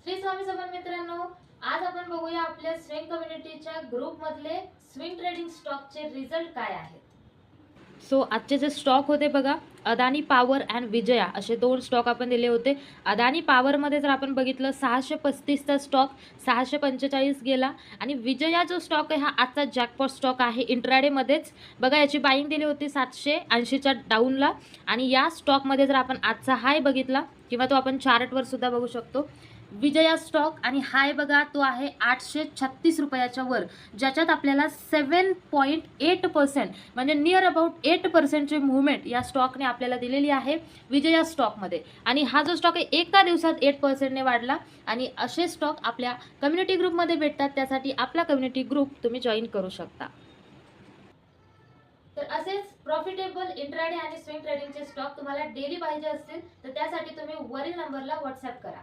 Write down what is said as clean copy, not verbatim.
श्री स्वामी समर्थ मित्रांनो, आज आपण बघूया आपल्या स्विंग कम्युनिटीच्या ग्रुप मधले स्विंग ट्रेडिंग स्टॉकचे रिझल्ट काय आहेत। सो आजचे जे स्टॉक होते बघा, अदानी पॉवर अँड विजया असे दोन स्टॉक आपण दिले होते। अदानी पॉवरमध्ये जर आपण बघितलं 635चा स्टॉक 645 गेला आणि विजया जो स्टॉक आहे हा आजचा जॅकपॉट स्टॉक आहे। इंट्राडेमध्येच बघा याची बाईंग दिली होती 780च्या डाऊनला आणि या स्टॉकमध्ये जर आपण आजचा हाय बघितला किंवा तो आपण चार्टवर सुद्धा बघू शकतो विजया स्टॉक आणि हाय बघा तो आहे 836 रुपयाच्या वर, ज्याच्यात आपल्याला 7.8% म्हणजे नियर अबाउट 8%ची मूव्हमेंट या स्टॉकने आपल्याला दिलेली आहे विजया स्टॉकमध्ये। आणि हा जो स्टॉक आहे एका दिवसात 8%ने वाढला आणि असे स्टॉक आपल्या कम्युनिटी ग्रुपमध्ये भेटतात, त्यासाठी आपला कम्युनिटी ग्रुप तुम्ही जॉईन करू शकता। तर असेच प्रॉफिटेबल इंट्राडे आणि स्विंग ट्रेडिंगचे स्टॉक तुम्हाला डेली पाहिजे असतील तर त्यासाठी तुम्ही वरील नंबरला व्हॉट्सअप करा।